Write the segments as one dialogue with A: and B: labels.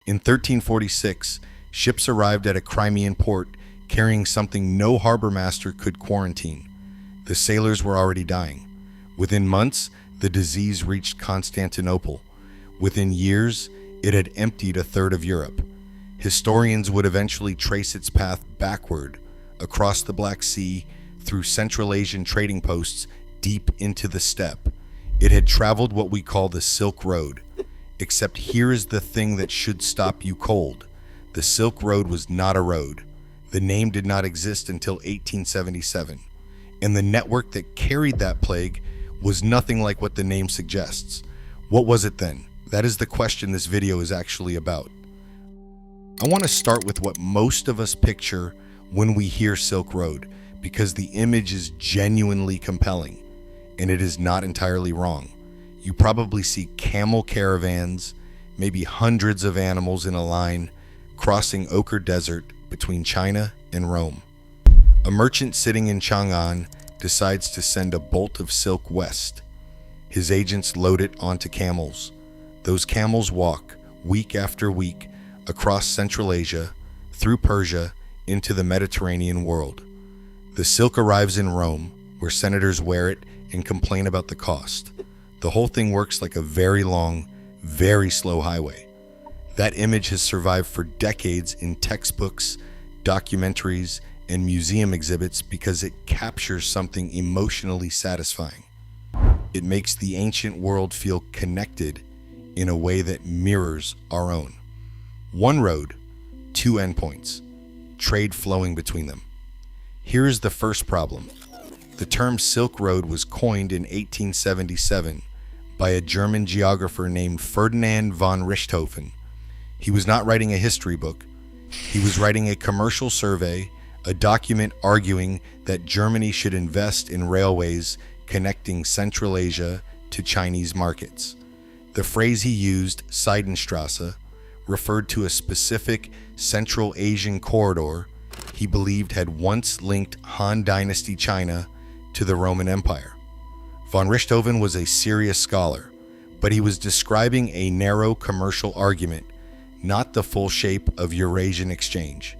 A: In 1346, ships arrived at a Crimean port carrying something no harbor master could quarantine. The sailors were already dying. Within months, the disease reached Constantinople. Within years, it had emptied a third of Europe. Historians would eventually trace its path backward, across the Black Sea, through Central Asian trading posts, deep into the steppe. It had traveled what we call the Silk Road. Except here is the thing that should stop you cold. The Silk Road was not a road. The name did not exist until 1877. And the network that carried that plague was nothing like what the name suggests. What was it then? That is the question this video is actually about. I want to start with what most of us picture when we hear Silk Road, because the image is genuinely compelling, and it is not entirely wrong. You probably see camel caravans, maybe hundreds of animals in a line, crossing Ochre Desert between China and Rome. A merchant sitting in Chang'an decides to send a bolt of silk west. His agents load it onto camels. Those camels walk, week after week, across Central Asia, through Persia, into the Mediterranean world. The silk arrives in Rome, where senators wear it and complain about the cost. The whole thing works like a very long, very slow highway. That image has survived for decades in textbooks, documentaries, and museum exhibits because it captures something emotionally satisfying. It makes the ancient world feel connected in a way that mirrors our own. One road, two endpoints, trade flowing between them. Here is the first problem. The term Silk Road was coined in 1877 by a German geographer named Ferdinand von Richthofen. He was not writing a history book. He was writing a commercial survey, a document arguing that Germany should invest in railways connecting Central Asia to Chinese markets. The phrase he used, Seidenstrasse, referred to a specific Central Asian corridor he believed had once linked Han Dynasty China to the Roman Empire. Von Richthofen was a serious scholar, but he was describing a narrow commercial argument, not the full shape of Eurasian exchange.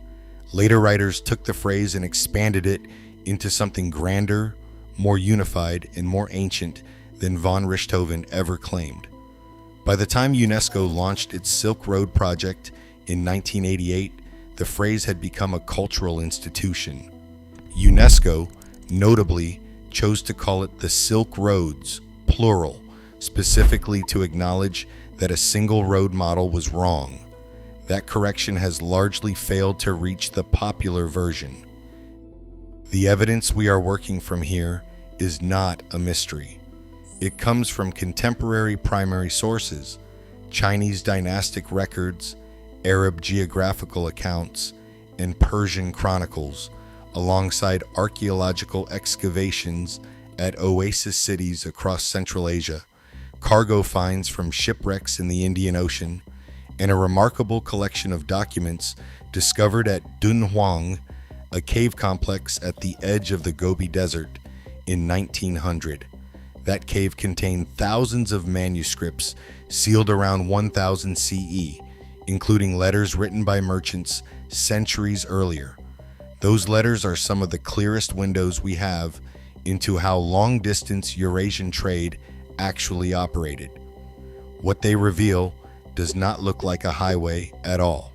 A: Later writers took the phrase and expanded it into something grander, more unified, and more ancient than von Richthofen ever claimed. By the time UNESCO launched its Silk Road project in 1988, the phrase had become a cultural institution. UNESCO, notably, chose to call it the Silk Roads, plural, specifically to acknowledge that a single road model was wrong. That correction has largely failed to reach the popular version. The evidence we are working from here is not a mystery. It comes from contemporary primary sources, Chinese dynastic records, Arab geographical accounts, and Persian chronicles, alongside archaeological excavations at oasis cities across Central Asia, cargo finds from shipwrecks in the Indian Ocean, and a remarkable collection of documents discovered at Dunhuang, a cave complex at the edge of the Gobi Desert, in 1900. That cave contained thousands of manuscripts sealed around 1000 CE, including letters written by merchants centuries earlier. Those letters are some of the clearest windows we have into how long-distance Eurasian trade actually operated. What they reveal does not look like a highway at all.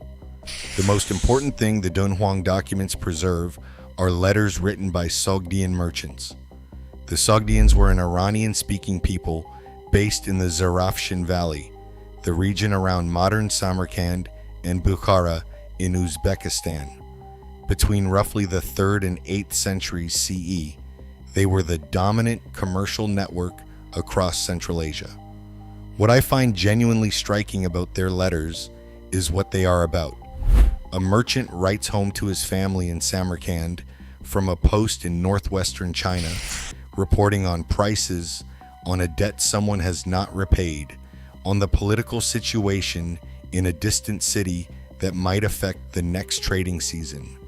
A: The most important thing the Dunhuang documents preserve are letters written by Sogdian merchants. The Sogdians were an Iranian-speaking people based in the Zarafshan Valley, the region around modern Samarkand and Bukhara in Uzbekistan. Between roughly the 3rd and 8th centuries CE, they were the dominant commercial network across Central Asia. What I find genuinely striking about their letters is what they are about. A merchant writes home to his family in Samarkand from a post in northwestern China, reporting on prices, on a debt someone has not repaid, on the political situation in a distant city that might affect the next trading season.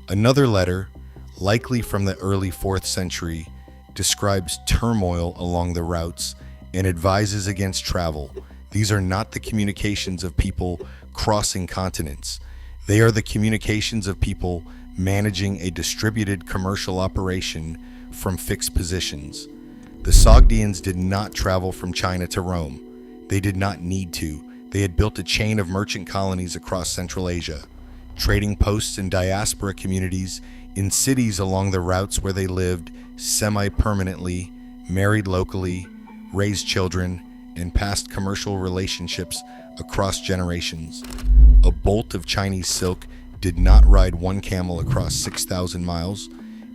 A: Another letter, likely from the early 4th century, describes turmoil along the routes and advises against travel, These are not the communications of people crossing continents. They are the communications of people managing a distributed commercial operation from fixed positions. The Sogdians did not travel from China to Rome. They did not need to. They had built a chain of merchant colonies across Central Asia, trading posts and diaspora communities in cities along the routes where they lived semi-permanently, married locally, raised children, and passed commercial relationships across generations. A bolt of Chinese silk did not ride one camel across 6,000 miles.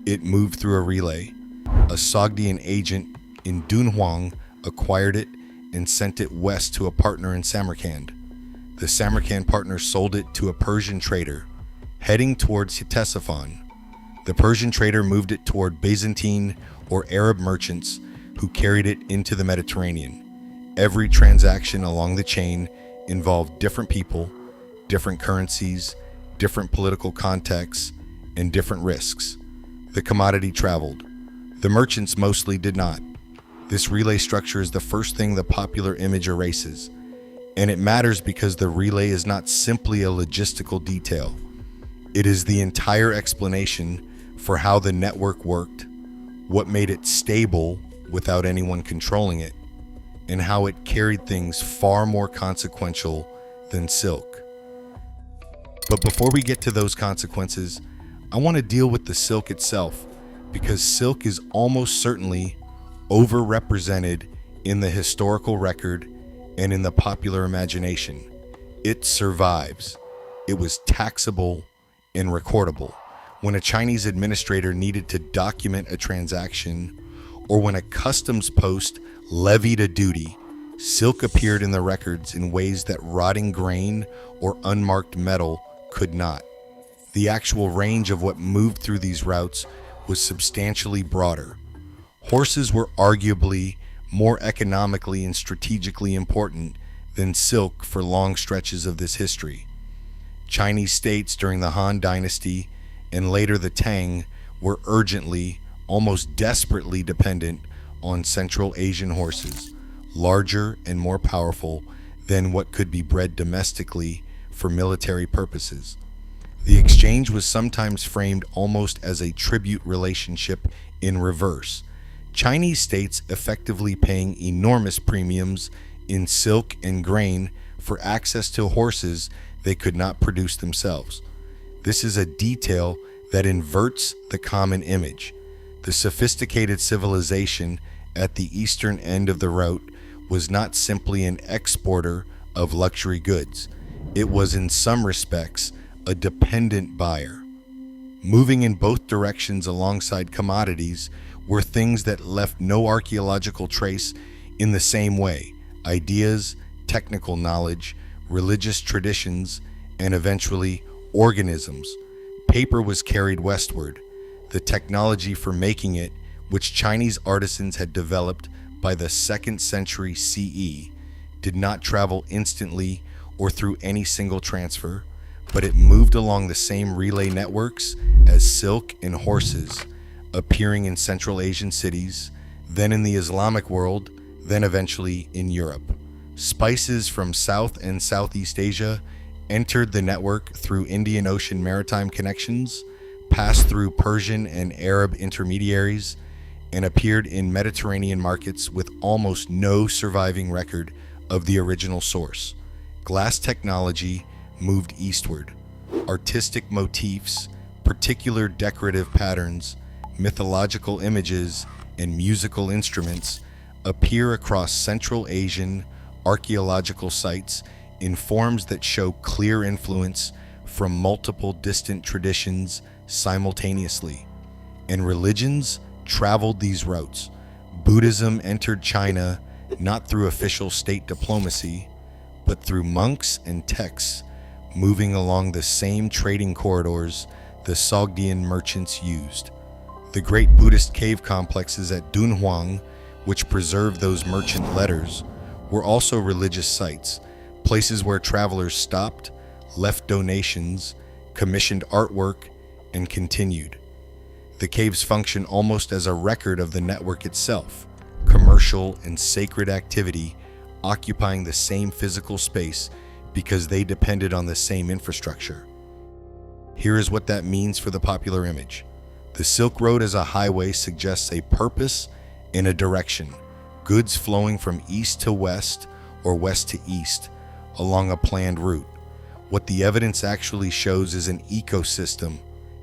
A: It moved through a relay. A Sogdian agent in Dunhuang acquired it and sent it west to a partner in Samarkand. The Samarkand partner sold it to a Persian trader, heading towards Ctesiphon. The Persian trader moved it toward Byzantine or Arab merchants who carried it into the Mediterranean. Every transaction along the chain involved different people, different currencies, different political contexts, and different risks. The commodity traveled. The merchants mostly did not. This relay structure is the first thing the popular image erases, and it matters because the relay is not simply a logistical detail. It is the entire explanation for how the network worked, what made it stable without anyone controlling it, and how it carried things far more consequential than silk. But before we get to those consequences, I want to deal with the silk itself, because silk is almost certainly overrepresented in the historical record and in the popular imagination. It survives. It was taxable and recordable. When a Chinese administrator needed to document a transaction, or when a customs post levied a duty, silk appeared in the records in ways that rotting grain or unmarked metal could not. The actual range of what moved through these routes was substantially broader. Horses were arguably more economically and strategically important than silk for long stretches of this history. Chinese states during the Han Dynasty and later the Tang were urgently, almost desperately dependent on Central Asian horses, larger and more powerful than what could be bred domestically for military purposes. The exchange was sometimes framed almost as a tribute relationship in reverse, Chinese states effectively paying enormous premiums in silk and grain for access to horses they could not produce themselves. This is a detail that inverts the common image. The sophisticated civilization at the eastern end of the route was not simply an exporter of luxury goods. It was in some respects a dependent buyer. Moving in both directions alongside commodities were things that left no archaeological trace in the same way: ideas, technical knowledge, religious traditions, and eventually organisms. Paper was carried westward. The technology for making it, which Chinese artisans had developed by the 2nd century CE, did not travel instantly or through any single transfer, but it moved along the same relay networks as silk and horses, appearing in Central Asian cities, then in the Islamic world, then eventually in Europe. Spices from South and Southeast Asia entered the network through Indian Ocean maritime connections, passed through Persian and Arab intermediaries, and appeared in Mediterranean markets with almost no surviving record of the original source. Glass technology moved eastward. Artistic motifs, particular decorative patterns, mythological images, and musical instruments appear across Central Asian archaeological sites in forms that show clear influence from multiple distant traditions simultaneously. And religions traveled these routes. Buddhism entered China not through official state diplomacy, but through monks and texts moving along the same trading corridors the Sogdian merchants used. The great Buddhist cave complexes at Dunhuang, which preserved those merchant letters, were also religious sites, places where travelers stopped, left donations, commissioned artwork, and continued. The caves function almost as a record of the network itself. Commercial and sacred activity occupying the same physical space because they depended on the same infrastructure. Here is what that means for the popular image. The Silk Road as a highway suggests a purpose and a direction, goods flowing from east to west or west to east along a planned route. What the evidence actually shows is an ecosystem,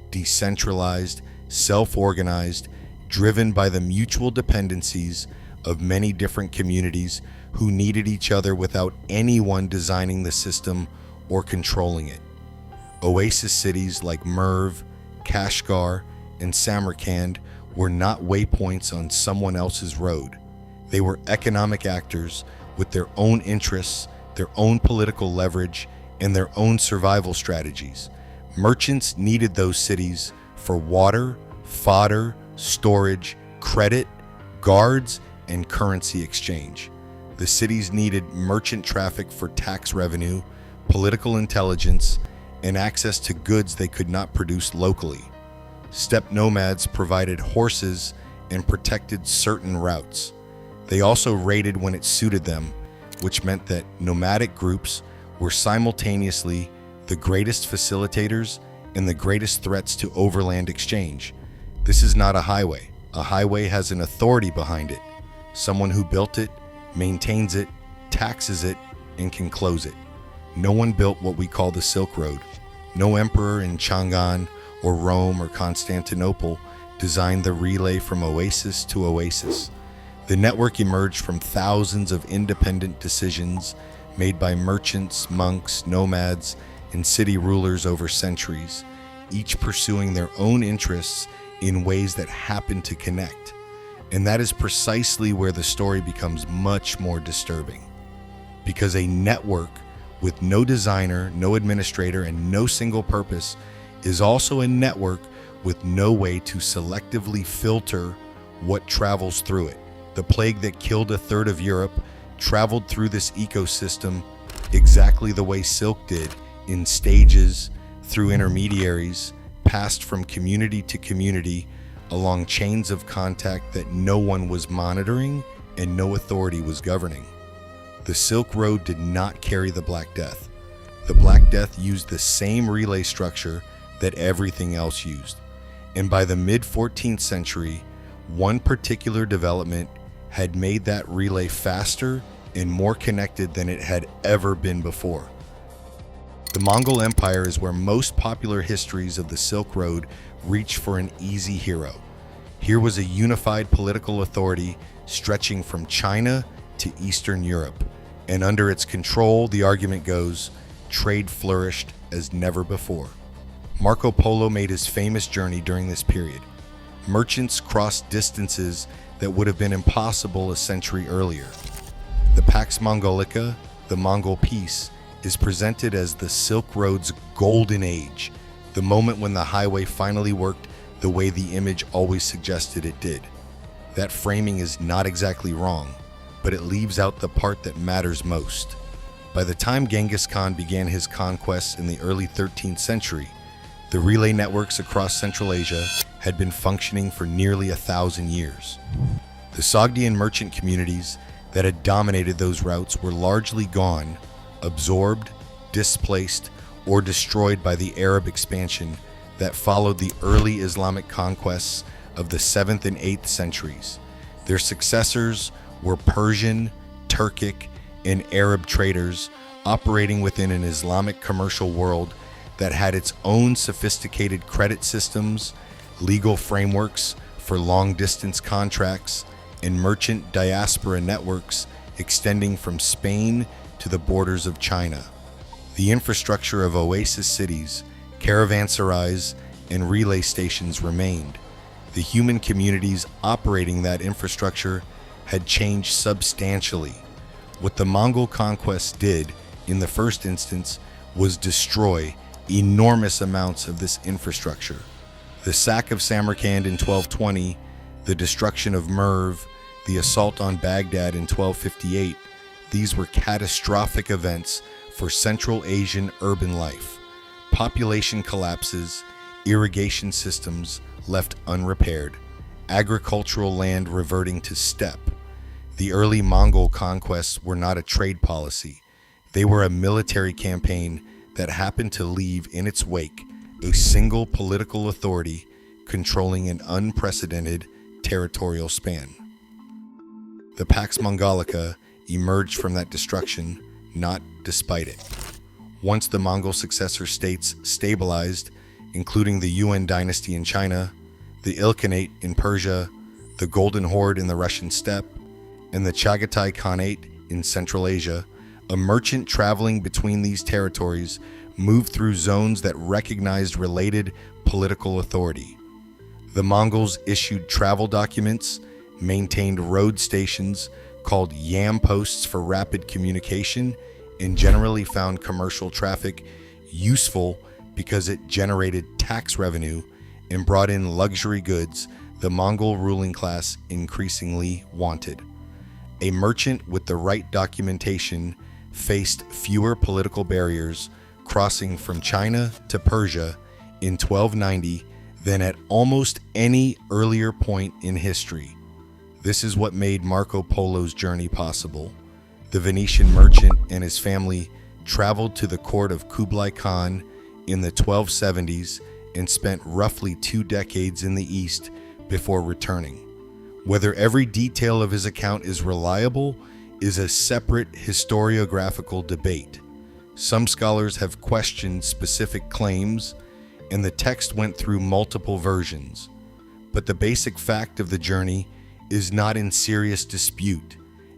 A: decentralized, self-organized, driven by the mutual dependencies of many different communities who needed each other without anyone designing the system or controlling it. Oasis cities like Merv, Kashgar, and Samarkand were not waypoints on someone else's road. They were economic actors with their own interests, their own political leverage, and their own survival strategies. Merchants needed those cities for water, fodder, storage, credit, guards, and currency exchange. The cities needed merchant traffic for tax revenue, political intelligence, and access to goods they could not produce locally. Steppe nomads provided horses and protected certain routes. They also raided when it suited them, which meant that nomadic groups were simultaneously the greatest facilitators and the greatest threats to overland exchange. This is not a highway. A highway has an authority behind it. Someone who built it, maintains it, taxes it, and can close it. No one built what we call the Silk Road. No emperor in Chang'an or Rome or Constantinople designed the relay from oasis to oasis. The network emerged from thousands of independent decisions made by merchants, monks, nomads, and city rulers over centuries, each pursuing their own interests in ways that happen to connect. And that is precisely where the story becomes much more disturbing. Because a network with no designer, no administrator, and no single purpose is also a network with no way to selectively filter what travels through it. The plague that killed a third of Europe traveled through this ecosystem exactly the way silk did, in stages, through intermediaries, passed from community to community along chains of contact that no one was monitoring and no authority was governing. The Silk Road did not carry the Black Death. The Black Death used the same relay structure that everything else used. And by the mid-14th century, one particular development had made that relay faster and more connected than it had ever been before. The Mongol Empire is where most popular histories of the Silk Road reach for an easy hero. Here was a unified political authority stretching from China to Eastern Europe, and under its control, the argument goes, trade flourished as never before. Marco Polo made his famous journey during this period. Merchants crossed distances that would have been impossible a century earlier. The Pax Mongolica, the Mongol Peace, is presented as the Silk Road's golden age, the moment when the highway finally worked the way the image always suggested it did. That framing is not exactly wrong, but it leaves out the part that matters most. By the time Genghis Khan began his conquests in the early 13th century, the relay networks across Central Asia had been functioning for nearly 1,000 years. The Sogdian merchant communities that had dominated those routes were largely gone, absorbed, displaced, or destroyed by the Arab expansion that followed the early Islamic conquests of the 7th and 8th centuries. Their successors were Persian, Turkic, and Arab traders operating within an Islamic commercial world that had its own sophisticated credit systems, legal frameworks for long-distance contracts, and merchant diaspora networks extending from Spain to the borders of China. The infrastructure of oasis cities, caravanserais, and relay stations remained. The human communities operating that infrastructure had changed substantially. What the Mongol conquest did, in the first instance, was destroy enormous amounts of this infrastructure. The sack of Samarkand in 1220, the destruction of Merv, the assault on Baghdad in 1258, these were catastrophic events for Central Asian urban life. Population collapses, irrigation systems left unrepaired, agricultural land reverting to steppe. The early Mongol conquests were not a trade policy. They were a military campaign that happened to leave in its wake a single political authority controlling an unprecedented territorial span. The Pax Mongolica emerged from that destruction, not despite it. Once the Mongol successor states stabilized, including the Yuan dynasty in China, the Ilkhanate in Persia, the Golden Horde in the Russian steppe, and the Chagatai Khanate in Central Asia, a merchant traveling between these territories moved through zones that recognized related political authority. The Mongols issued travel documents, maintained road stations called yam posts for rapid communication, and generally found commercial traffic useful because it generated tax revenue and brought in luxury goods the Mongol ruling class increasingly wanted. A merchant with the right documentation faced fewer political barriers crossing from China to Persia in 1290 than at almost any earlier point in history. This is what made Marco Polo's journey possible. The Venetian merchant and his family traveled to the court of Kublai Khan in the 1270s and spent roughly 2 decades in the East before returning. Whether every detail of his account is reliable is a separate historiographical debate. Some scholars have questioned specific claims, and the text went through multiple versions. But the basic fact of the journey is not in serious dispute,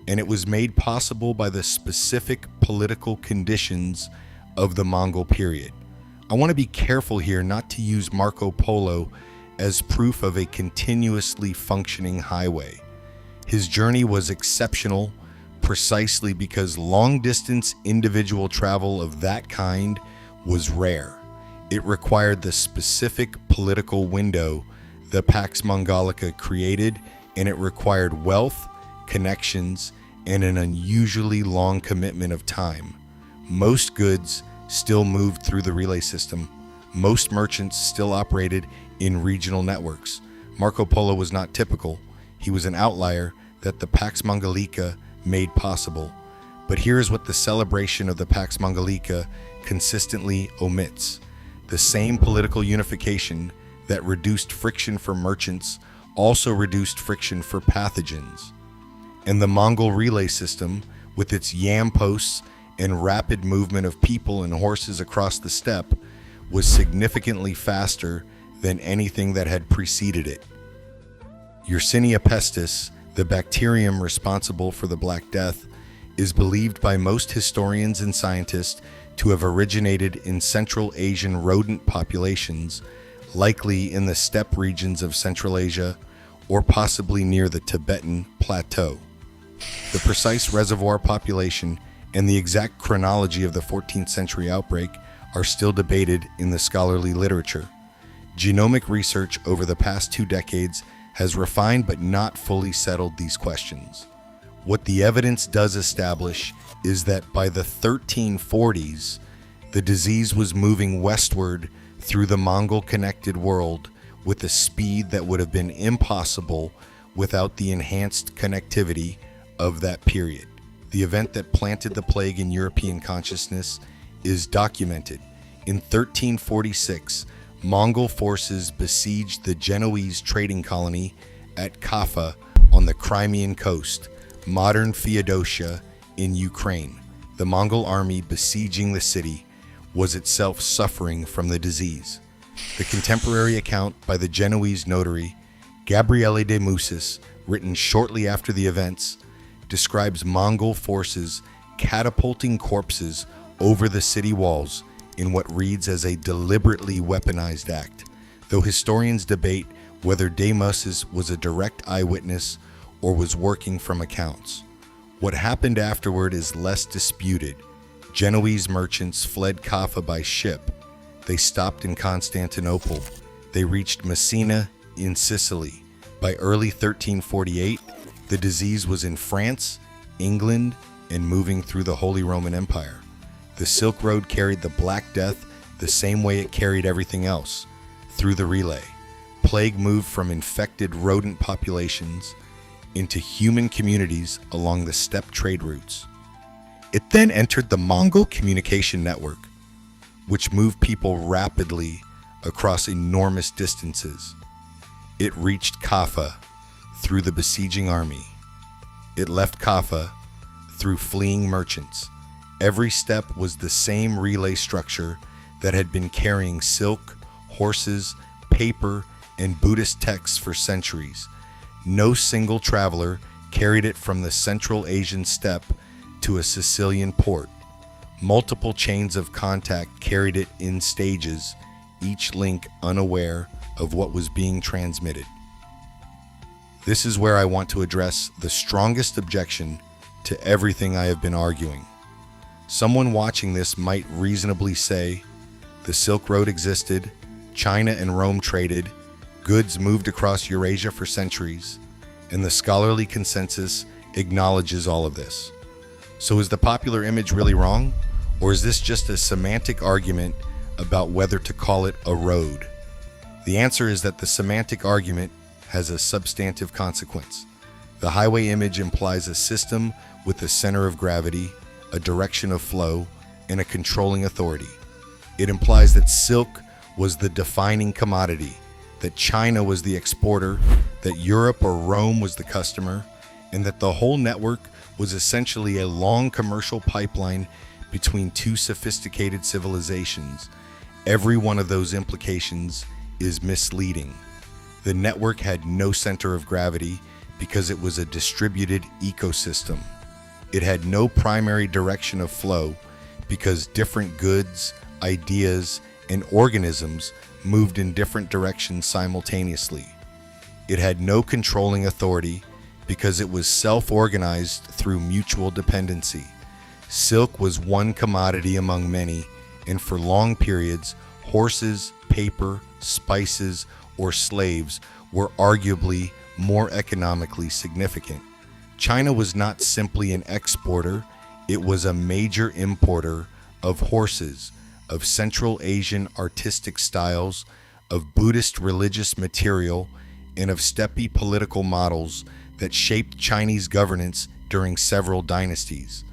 A: and it was made possible by the specific political conditions of the Mongol period. I want to be careful here not to use Marco Polo as proof of a continuously functioning highway. His journey was exceptional precisely because long-distance individual travel of that kind was rare. It required the specific political window the Pax Mongolica created, and it required wealth, connections, and an unusually long commitment of time. Most goods still moved through the relay system. Most merchants still operated in regional networks. Marco Polo was not typical. He was an outlier that the Pax Mongolica made possible. But here's what the celebration of the Pax Mongolica consistently omits. The same political unification that reduced friction for merchants also reduced friction for pathogens. And the Mongol relay system, with its yam posts and rapid movement of people and horses across the steppe, was significantly faster than anything that had preceded it. Yersinia pestis, the bacterium responsible for the Black Death, is believed by most historians and scientists to have originated in Central Asian rodent populations, likely in the steppe regions of Central Asia or possibly near the Tibetan Plateau. The precise reservoir population and the exact chronology of the 14th century outbreak are still debated in the scholarly literature. Genomic research over the past 2 decades has refined but not fully settled these questions. What the evidence does establish is that by the 1340s, the disease was moving westward through the Mongol-connected world with a speed that would have been impossible without the enhanced connectivity of that period. The event that planted the plague in European consciousness is documented. In 1346, Mongol forces besieged the Genoese trading colony at Kaffa on the Crimean coast, modern Feodosia in Ukraine. The Mongol army besieging the city was itself suffering from the disease. The contemporary account by the Genoese notary Gabriele de Musis, written shortly after the events, describes Mongol forces catapulting corpses over the city walls in what reads as a deliberately weaponized act, though historians debate whether de Musis was a direct eyewitness or was working from accounts. What happened afterward is less disputed. Genoese merchants fled Kaffa by ship. They stopped in Constantinople. They reached Messina in Sicily. By early 1348, the disease was in France, England, and moving through the Holy Roman Empire. The Silk Road carried the Black Death the same way it carried everything else, through the relay. Plague moved from infected rodent populations into human communities along the steppe trade routes. It then entered the Mongol communication network, which moved people rapidly across enormous distances. It reached Kaffa through the besieging army. It left Kaffa through fleeing merchants. Every step was the same relay structure that had been carrying silk, horses, paper, and Buddhist texts for centuries. No single traveler carried it from the Central Asian steppe to a Sicilian port. Multiple chains of contact carried it in stages, each link unaware of what was being transmitted. This is where I want to address the strongest objection to everything I have been arguing. Someone watching this might reasonably say, the Silk Road existed, China and Rome traded, goods moved across Eurasia for centuries, and the scholarly consensus acknowledges all of this. So is the popular image really wrong? Or is this just a semantic argument about whether to call it a road? The answer is that the semantic argument has a substantive consequence. The highway image implies a system with a center of gravity, a direction of flow, and a controlling authority. It implies that silk was the defining commodity, that China was the exporter, that Europe or Rome was the customer, and that the whole network was essentially a long commercial pipeline between two sophisticated civilizations. Every one of those implications is misleading. The network had no center of gravity because it was a distributed ecosystem. It had no primary direction of flow because different goods, ideas, and organisms moved in different directions simultaneously. It had no controlling authority because it was self-organized through mutual dependency. Silk was one commodity among many, and for long periods, horses, paper, spices, or slaves were arguably more economically significant. China was not simply an exporter, it was a major importer of horses, of Central Asian artistic styles, of Buddhist religious material, and of steppe political models that shaped Chinese governance during several dynasties.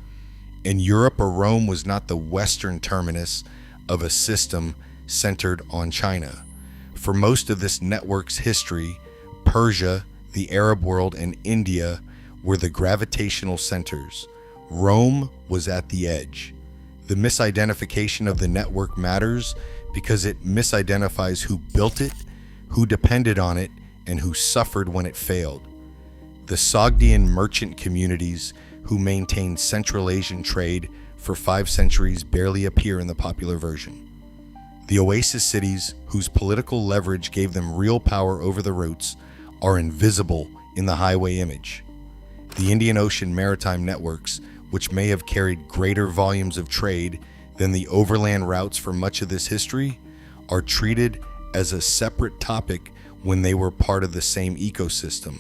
A: And Europe or Rome was not the Western terminus of a system centered on China. For most of this network's history, Persia, the Arab world, and India were the gravitational centers. Rome was at the edge. The misidentification of the network matters because it misidentifies who built it, who depended on it, and who suffered when it failed. The Sogdian merchant communities who maintained Central Asian trade for 5 centuries barely appear in the popular version. The oasis cities, whose political leverage gave them real power over the routes, are invisible in the highway image. The Indian Ocean maritime networks, which may have carried greater volumes of trade than the overland routes for much of this history, are treated as a separate topic when they were part of the same ecosystem.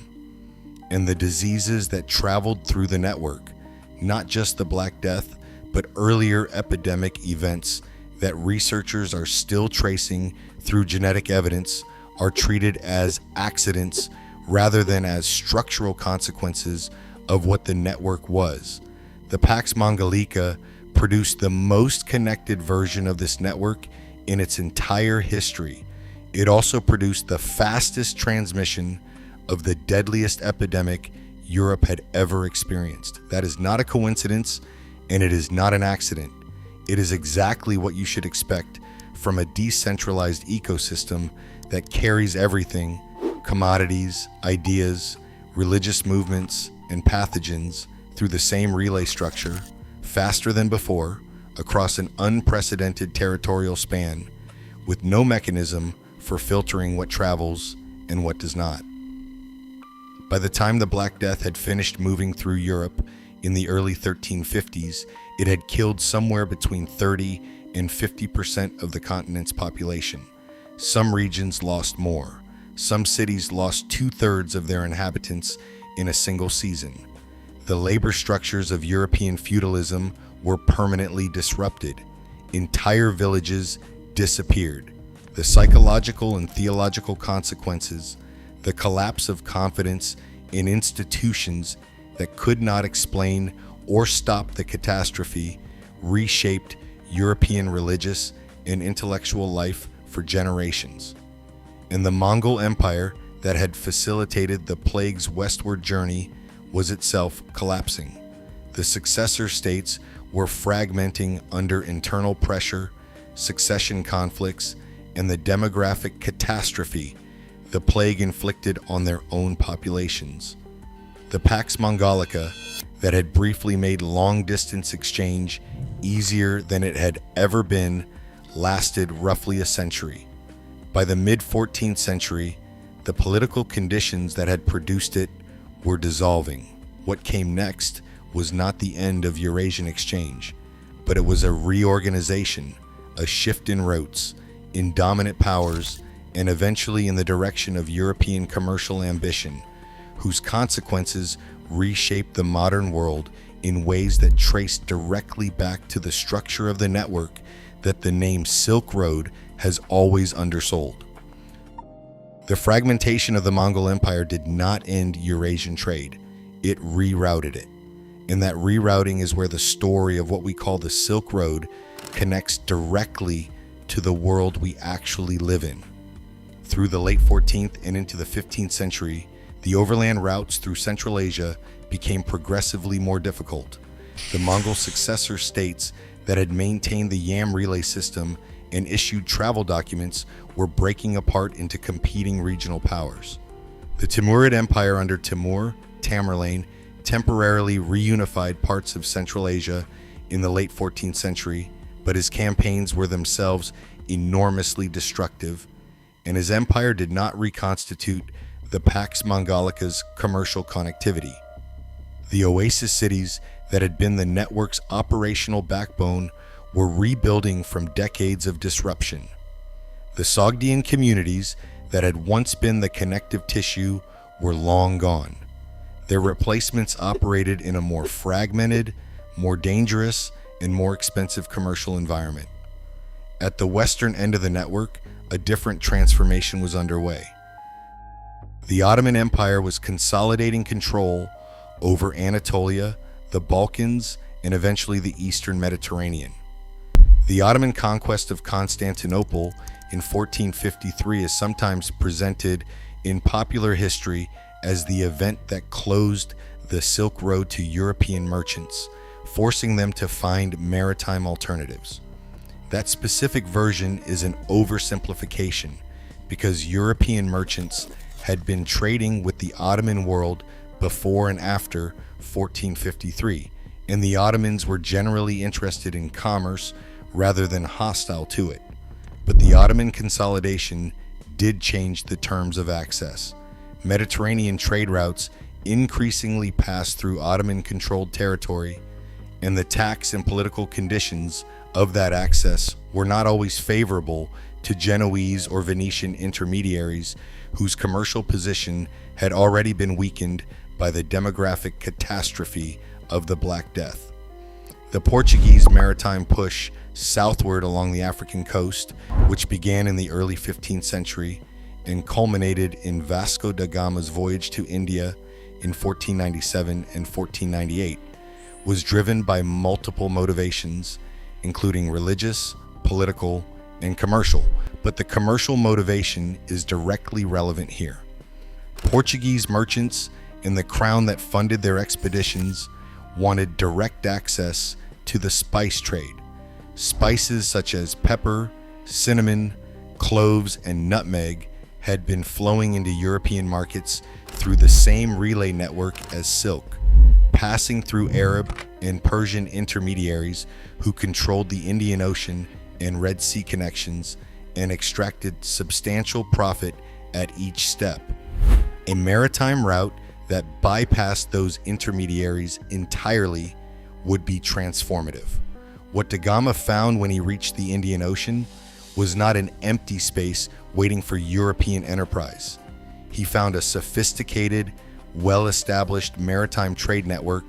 A: And the diseases that traveled through the network, not just the Black Death, but earlier epidemic events that researchers are still tracing through genetic evidence, are treated as accidents rather than as structural consequences of what the network was. The Pax Mongolica produced the most connected version of this network in its entire history. It also produced the fastest transmission of the deadliest epidemic Europe had ever experienced. That is not a coincidence, and it is not an accident. It is exactly what you should expect from a decentralized ecosystem that carries everything, commodities, ideas, religious movements, and pathogens through the same relay structure, faster than before, across an unprecedented territorial span, with no mechanism for filtering what travels and what does not. By the time the Black Death had finished moving through Europe in the early 1350s, it had killed somewhere between 30 and 50% of the continent's population. Some regions lost more. Some cities lost 2/3 of their inhabitants in a single season. The labor structures of European feudalism were permanently disrupted. Entire villages disappeared. The psychological and theological consequences, the collapse of confidence and institutions that could not explain or stop the catastrophe reshaped European religious and intellectual life for generations. And the Mongol Empire that had facilitated the plague's westward journey was itself collapsing. The successor states were fragmenting under internal pressure, succession conflicts, and the demographic catastrophe the plague inflicted on their own populations. The Pax Mongolica that had briefly made long-distance exchange easier than it had ever been lasted roughly a century. By the mid-14th century, the political conditions that had produced it were dissolving. What came next was not the end of Eurasian exchange, but it was a reorganization, a shift in routes, in dominant powers, and eventually in the direction of European commercial ambition, whose consequences reshaped the modern world in ways that traced directly back to the structure of the network that the name Silk Road has always undersold. The fragmentation of the Mongol Empire did not end Eurasian trade, it rerouted it. And that rerouting is where the story of what we call the Silk Road connects directly to the world we actually live in. Through the late 14th and into the 15th century, the overland routes through Central Asia became progressively more difficult. The Mongol successor states that had maintained the Yam relay system and issued travel documents were breaking apart into competing regional powers. The Timurid Empire under Timur, Tamerlane, temporarily reunified parts of Central Asia in the late 14th century, but his campaigns were themselves enormously destructive, and his empire did not reconstitute the Pax Mongolica's commercial connectivity. The oasis cities that had been the network's operational backbone were rebuilding from decades of disruption. The Sogdian communities that had once been the connective tissue were long gone. Their replacements operated in a more fragmented, more dangerous, and more expensive commercial environment. At the western end of the network, a different transformation was underway. The Ottoman Empire was consolidating control over Anatolia, the Balkans, and eventually the Eastern Mediterranean. The Ottoman conquest of Constantinople in 1453 is sometimes presented in popular history as the event that closed the Silk Road to European merchants, forcing them to find maritime alternatives. That specific version is an oversimplification because European merchants had been trading with the Ottoman world before and after 1453, and the Ottomans were generally interested in commerce rather than hostile to it. But the Ottoman consolidation did change the terms of access. Mediterranean trade routes increasingly passed through Ottoman-controlled territory, and the tax and political conditions of that access were not always favorable to Genoese or Venetian intermediaries whose commercial position had already been weakened by the demographic catastrophe of the Black Death. The Portuguese maritime push southward along the African coast, which began in the early 15th century and culminated in Vasco da Gama's voyage to India in 1497 and 1498, was driven by multiple motivations, including religious, political, and commercial, but the commercial motivation is directly relevant here. Portuguese merchants and the crown that funded their expeditions wanted direct access to the spice trade. Spices such as pepper, cinnamon, cloves, and nutmeg had been flowing into European markets through the same relay network as silk, passing through Arab and Persian intermediaries who controlled the Indian Ocean and Red Sea connections and extracted substantial profit at each step. A maritime route that bypassed those intermediaries entirely would be transformative. What da Gama found when he reached the Indian Ocean was not an empty space waiting for European enterprise. He found a sophisticated, well-established maritime trade network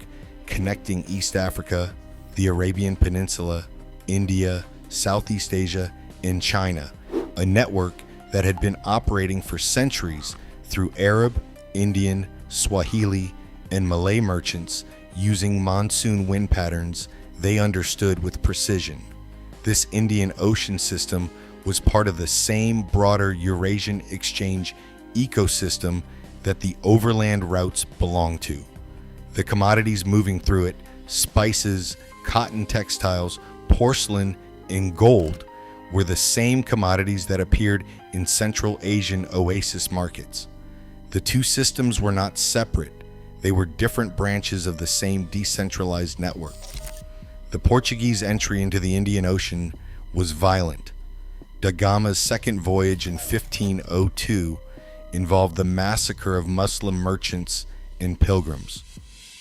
A: connecting East Africa, the Arabian Peninsula, India, Southeast Asia, and China, a network that had been operating for centuries through Arab, Indian, Swahili, and Malay merchants using monsoon wind patterns they understood with precision. This Indian Ocean system was part of the same broader Eurasian exchange ecosystem that the overland routes belonged to. The commodities moving through it, spices, cotton textiles, porcelain, and gold, were the same commodities that appeared in Central Asian oasis markets. The two systems were not separate, they were different branches of the same decentralized network. The Portuguese entry into the Indian Ocean was violent. Da Gama's second voyage in 1502 involved the massacre of Muslim merchants and pilgrims.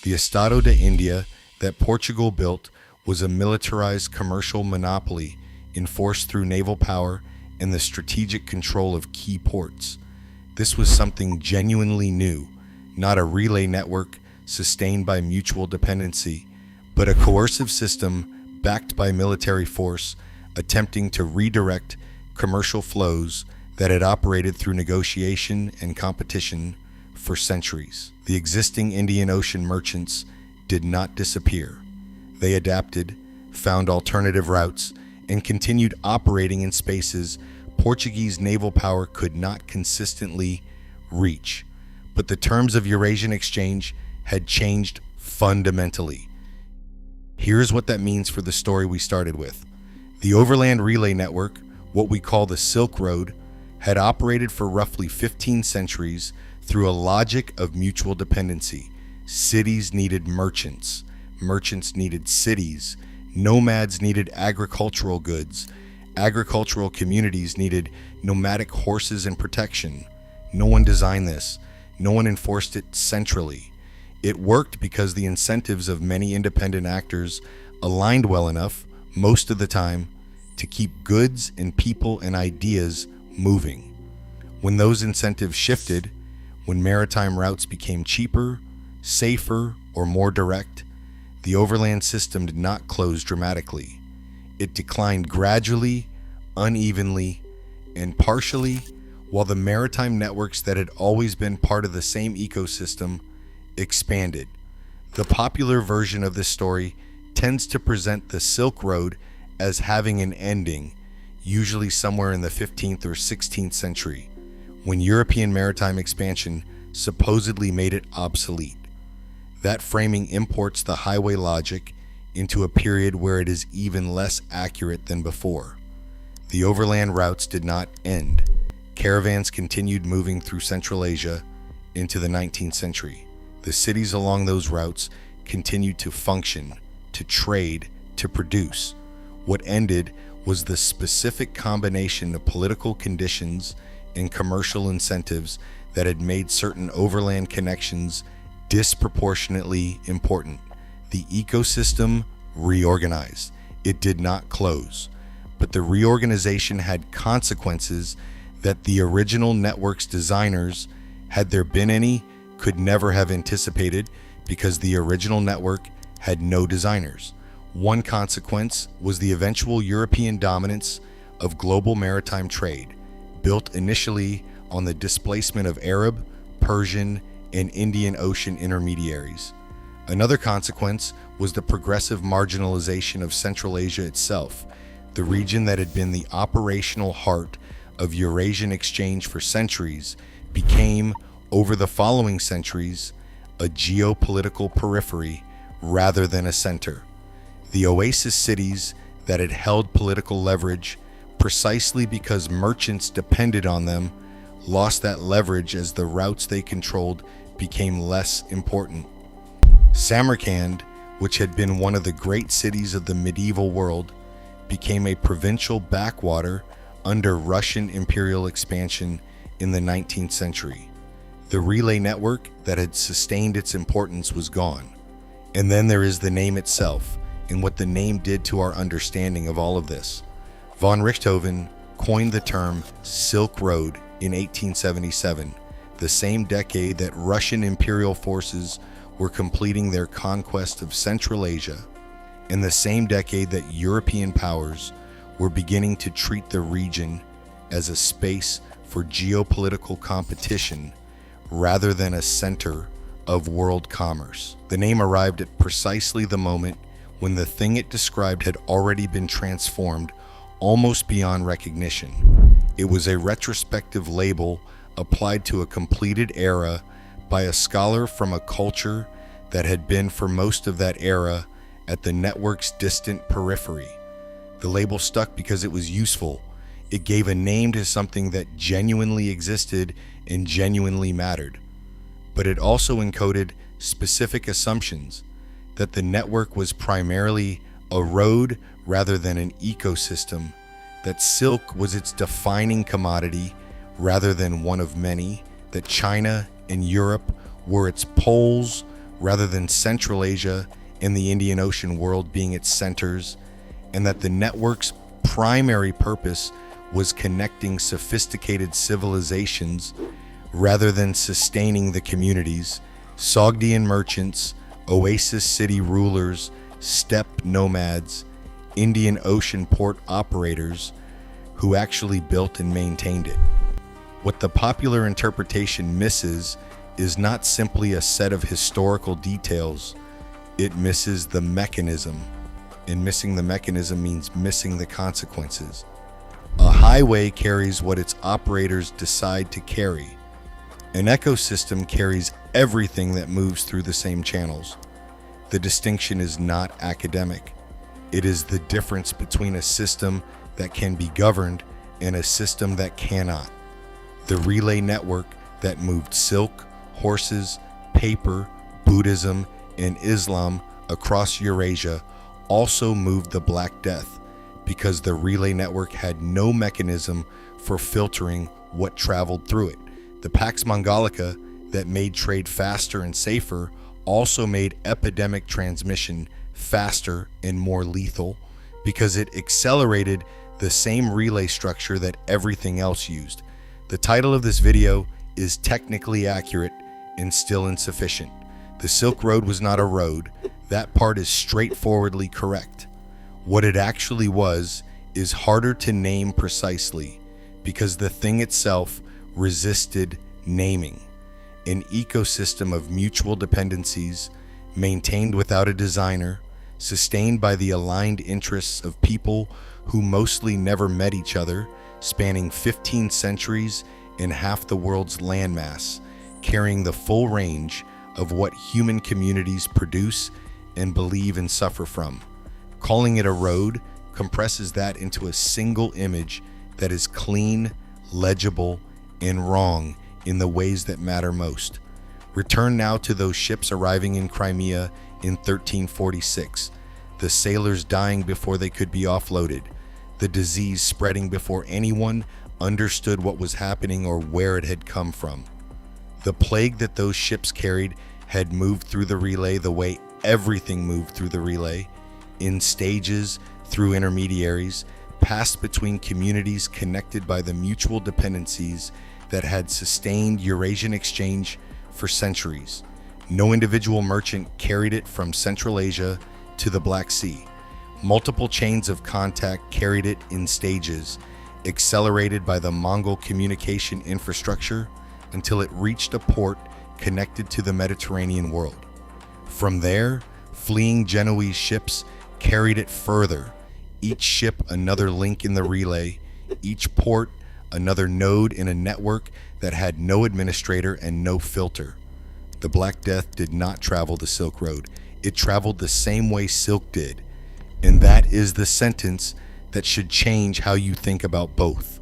A: The Estado de India that Portugal built was a militarized commercial monopoly enforced through naval power and the strategic control of key ports. This was something genuinely new, not a relay network sustained by mutual dependency, but a coercive system backed by military force attempting to redirect commercial flows that had operated through negotiation and competition for centuries. The existing Indian Ocean merchants did not disappear. They adapted, found alternative routes, and continued operating in spaces Portuguese naval power could not consistently reach. But the terms of Eurasian exchange had changed fundamentally. Here's what that means for the story we started with. The overland relay network, what we call the Silk Road, had operated for roughly 15 centuries through a logic of mutual dependency. Cities needed merchants, merchants needed cities, nomads needed agricultural goods, agricultural communities needed nomadic horses and protection. No one designed this, no one enforced it centrally. It worked because the incentives of many independent actors aligned well enough, most of the time, to keep goods and people and ideas moving. When those incentives shifted, when maritime routes became cheaper, safer, or more direct, the overland system did not close dramatically. It declined gradually, unevenly, and partially, while the maritime networks that had always been part of the same ecosystem expanded. The popular version of this story tends to present the Silk Road as having an ending, usually somewhere in the 15th or 16th century, when European maritime expansion supposedly made it obsolete. That framing imports the highway logic into a period where it is even less accurate than before. The overland routes did not end. Caravans continued moving through Central Asia into the 19th century. The cities along those routes continued to function, to trade, to produce. What ended was the specific combination of political conditions and commercial incentives that had made certain overland connections disproportionately important. The ecosystem reorganized. It did not close, but the reorganization had consequences that the original network's designers, had there been any, could never have anticipated because the original network had no designers. One consequence was the eventual European dominance of global maritime trade, built initially on the displacement of Arab, Persian, and Indian Ocean intermediaries. Another consequence was the progressive marginalization of Central Asia itself, the region that had been the operational heart of Eurasian exchange for centuries became, over the following centuries, a geopolitical periphery rather than a center. The oasis cities that had held political leverage precisely because merchants depended on them lost that leverage as the routes they controlled became less important. Samarkand, which had been one of the great cities of the medieval world, became a provincial backwater under Russian imperial expansion in the 19th century. The relay network that had sustained its importance was gone. And then there is the name itself and what the name did to our understanding of all of this. Von Richthofen coined the term Silk Road in 1877, the same decade that Russian imperial forces were completing their conquest of Central Asia, and the same decade that European powers were beginning to treat the region as a space for geopolitical competition rather than a center of world commerce. The name arrived at precisely the moment when the thing it described had already been transformed almost beyond recognition. It was a retrospective label applied to a completed era by a scholar from a culture that had been for most of that era at the network's distant periphery. The label stuck because it was useful. It gave a name to something that genuinely existed and genuinely mattered. But it also encoded specific assumptions that the network was primarily a road rather than an ecosystem, that silk was its defining commodity rather than one of many, that China and Europe were its poles rather than Central Asia and the Indian Ocean world being its centers, and that the network's primary purpose was connecting sophisticated civilizations rather than sustaining the communities, Sogdian merchants, Oasis City rulers, steppe nomads, Indian Ocean port operators who actually built and maintained it. What the popular interpretation misses is not simply a set of historical details, it misses the mechanism. And missing the mechanism means missing the consequences. A highway carries what its operators decide to carry. An ecosystem carries everything that moves through the same channels. The distinction is not academic. It is the difference between a system that can be governed and a system that cannot. The relay network that moved silk, horses, paper, Buddhism, and Islam across Eurasia also moved the Black Death because the relay network had no mechanism for filtering what traveled through it. The Pax Mongolica that made trade faster and safer also made epidemic transmission faster and more lethal because it accelerated the same relay structure that everything else used. The title of this video is technically accurate and still insufficient. The Silk Road was not a road. That part is straightforwardly correct. What it actually was is harder to name precisely because the thing itself resisted naming. An ecosystem of mutual dependencies, maintained without a designer, sustained by the aligned interests of people who mostly never met each other, spanning 15 centuries and half the world's landmass, carrying the full range of what human communities produce and believe and suffer from. Calling it a road compresses that into a single image that is clean, legible, and wrong in the ways that matter most. Return now to those ships arriving in Crimea in 1346, the sailors dying before they could be offloaded, the disease spreading before anyone understood what was happening or where it had come from. The plague that those ships carried had moved through the relay the way everything moved through the relay, in stages, through intermediaries, passed between communities connected by the mutual dependencies that had sustained Eurasian exchange for centuries. No individual merchant carried it from Central Asia to the Black Sea. Multiple chains of contact carried it in stages, accelerated by the Mongol communication infrastructure until it reached a port connected to the Mediterranean world. From there, fleeing Genoese ships carried it further, each ship another link in the relay, each port another node in a network that had no administrator and no filter. The Black Death did not travel the Silk Road. It traveled the same way silk did. And that is the sentence that should change how you think about both.